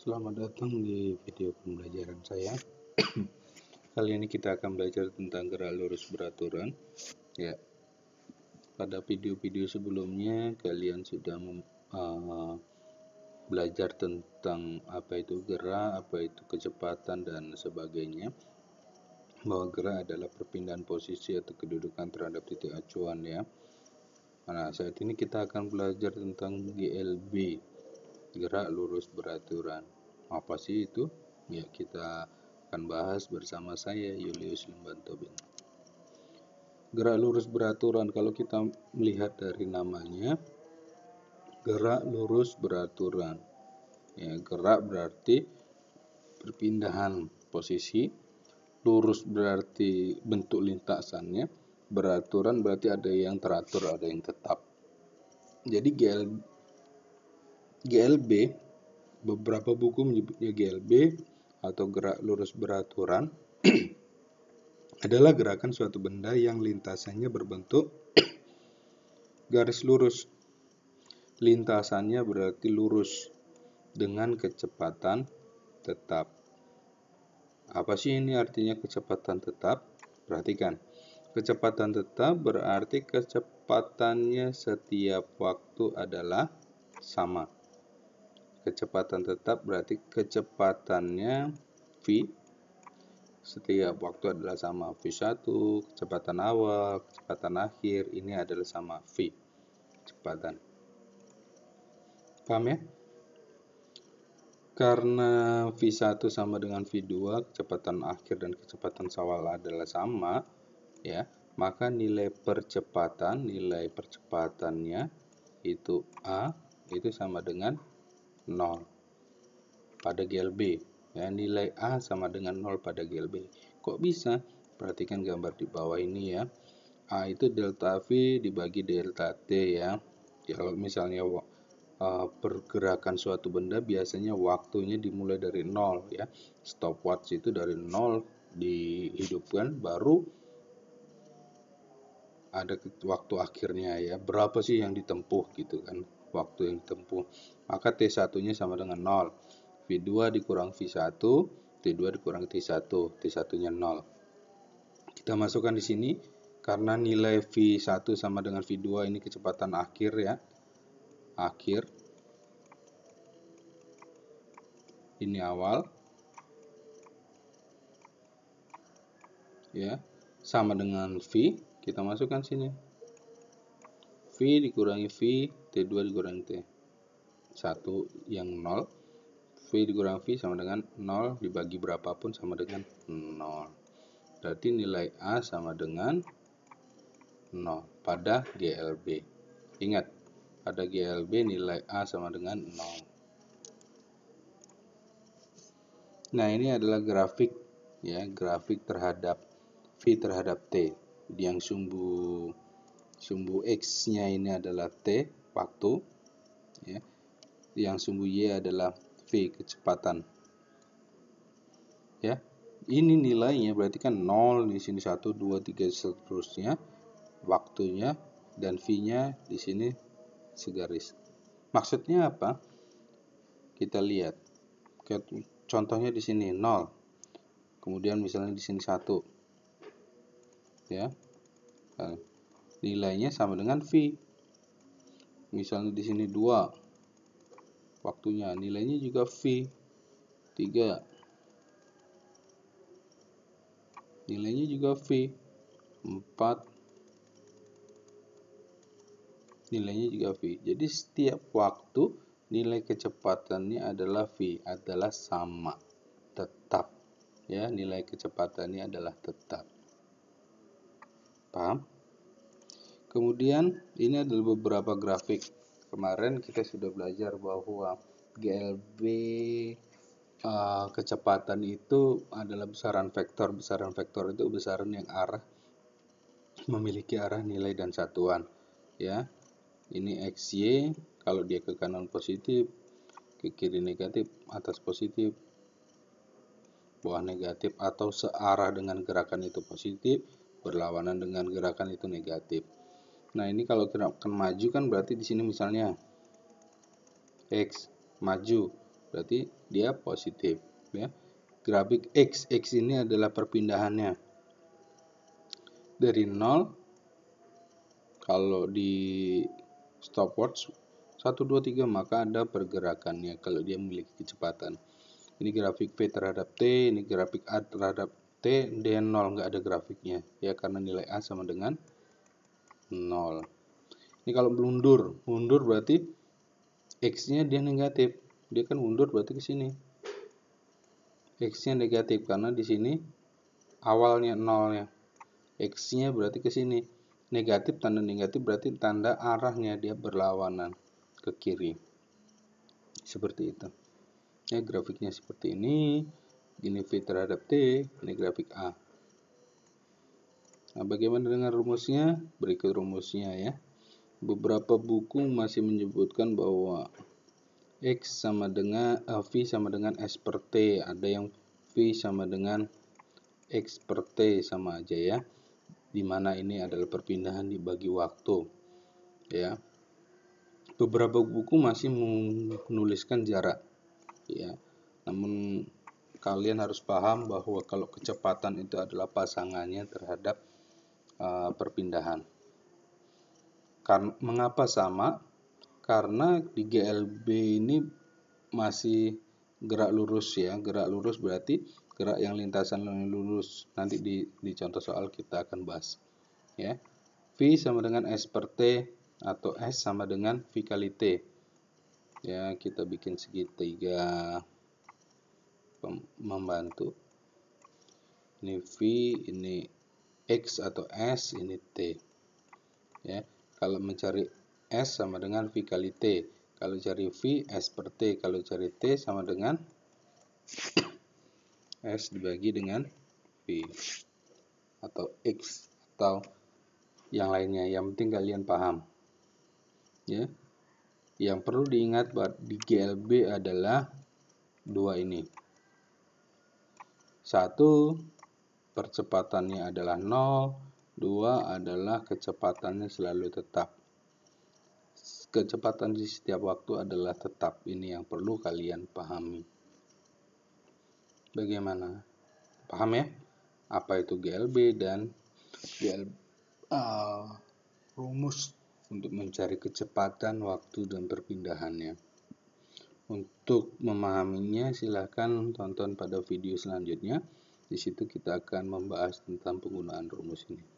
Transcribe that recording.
Selamat datang di video pembelajaran saya. Kali ini kita akan belajar tentang gerak lurus beraturan. Ya, pada video-video sebelumnya kalian sudah belajar tentang apa itu gerak, apa itu kecepatan dan sebagainya. Bahwa gerak adalah perpindahan posisi atau kedudukan terhadap titik acuan ya. Nah, saat ini kita akan belajar tentang GLB, gerak lurus beraturan. Apa sih itu? Ya, kita akan bahas bersama saya Julius Limbantobin. Gerak lurus beraturan, kalau kita melihat dari namanya, gerak lurus beraturan. Ya, gerak berarti perpindahan posisi, lurus berarti bentuk lintasannya, beraturan berarti ada yang teratur, ada yang tetap. Jadi GLB, beberapa buku menyebutnya GLB atau gerak lurus beraturan adalah gerakan suatu benda yang lintasannya berbentuk garis lurus. Lintasannya berarti lurus dengan kecepatan tetap. Apa sih ini artinya kecepatan tetap? Perhatikan. Kecepatan tetap berarti kecepatannya setiap waktu adalah sama. Kecepatan tetap berarti kecepatannya V setiap waktu adalah sama. V1, kecepatan awal, kecepatan akhir, ini adalah sama V, kecepatan. Paham ya? Karena V1 sama dengan V2, kecepatan akhir dan kecepatan awal adalah sama, ya, maka nilai percepatannya itu A, itu sama dengan 0 pada GLB. Ya, nilai A sama dengan 0 pada GLB. Kok bisa? Perhatikan gambar di bawah ini ya. A itu delta V dibagi delta T ya. Kalau misalnya pergerakan suatu benda biasanya waktunya dimulai dari 0 ya. Stopwatch itu dari 0 dihidupkan, baru ada waktu akhirnya ya. Berapa sih yang ditempuh gitu kan, waktu yang ditempuh. Maka T1-nya sama dengan 0. V2 dikurang V1, T2 dikurang T1, T1-nya 0. Kita masukkan di sini, karena nilai V1 sama dengan V2 ini kecepatan akhir ya. Akhir. Ini awal. Ya. Sama dengan V, kita masukkan sini. V dikurangi V, T2 dikurangi T1 yang 0. V dikurang V sama dengan 0 dibagi berapapun sama dengan 0. Berarti nilai A sama dengan 0 pada GLB. Ingat, pada GLB nilai A sama dengan 0. Nah, ini adalah grafik ya, grafik terhadap V terhadap T. Yang sumbu X-nya ini adalah T, waktu ya. Yang sumbu Y adalah V, kecepatan. Ya. Ini nilainya berarti kan 0 di sini 1 2 3 seterusnya waktunya, dan V-nya di sini segaris. Maksudnya apa? Kita lihat. Contohnya di sini 0. Kemudian misalnya di sini 1. Ya. Nah, nilainya sama dengan V. Misalnya di sini 2. Waktunya nilainya juga V. 3. Nilainya juga V. 4. Nilainya juga V. Jadi setiap waktu nilai kecepatannya adalah V, adalah sama, tetap. Ya, nilai kecepatannya adalah tetap. Paham? Kemudian ini adalah beberapa grafik. Kemarin kita sudah belajar bahwa GLB kecepatan itu adalah besaran vektor. Besaran vektor itu besaran yang memiliki arah, nilai dan satuan. Ya, ini XY, kalau dia ke kanan positif, ke kiri negatif, atas positif, bawah negatif, atau searah dengan gerakan itu positif, berlawanan dengan gerakan itu negatif. Nah, ini kalau gerakan maju kan berarti di sini misalnya X maju, berarti dia positif ya. Grafik X ini adalah perpindahannya dari 0, kalau di stopwatch 1 2 3 maka ada pergerakannya kalau dia memiliki kecepatan. Ini grafik V terhadap T, ini grafik A terhadap T, dia 0, nggak ada grafiknya ya, karena nilai A sama dengan 0. Ini kalau mundur berarti X-nya dia negatif, dia kan mundur berarti ke sini. X-nya negatif karena di sini awalnya 0-nya. X-nya berarti ke sini. Negatif, tanda negatif berarti tanda arahnya dia berlawanan ke kiri. Seperti itu. Ya, grafiknya seperti ini. Ini V terhadap T, ini grafik A. Nah, bagaimana dengan rumusnya? Berikut rumusnya ya. Beberapa buku masih menyebutkan bahwa X sama dengan V sama dengan S per T. Ada yang V sama dengan X per T, sama aja ya. Dimana ini adalah perpindahan dibagi waktu. Ya. Beberapa buku masih menuliskan jarak. Ya. Namun kalian harus paham bahwa kalau kecepatan itu adalah pasangannya terhadap perpindahan. Mengapa sama? Karena di GLB ini masih gerak lurus ya. Gerak lurus berarti gerak yang lintasan lurus. Nanti di contoh soal kita akan bahas ya. V sama dengan S per T atau S sama dengan V kali T. Ya, kita bikin segitiga membantu. Ini V, ini X atau S, ini T. Ya, kalau mencari S sama dengan V kali T. Kalau cari V, S per T. Kalau cari T sama dengan S dibagi dengan V. Atau X. Atau yang lainnya. Yang penting kalian paham. Ya. Yang perlu diingat di GLB adalah dua ini. 1, percepatannya adalah 0. 2 adalah kecepatannya selalu tetap. Kecepatan di setiap waktu adalah tetap. Ini yang perlu kalian pahami. Bagaimana? Paham ya? Apa itu GLB dan rumus untuk mencari kecepatan, waktu, dan perpindahannya. Untuk memahaminya silahkan tonton pada video selanjutnya. Di situ kita akan membahas tentang penggunaan rumus ini.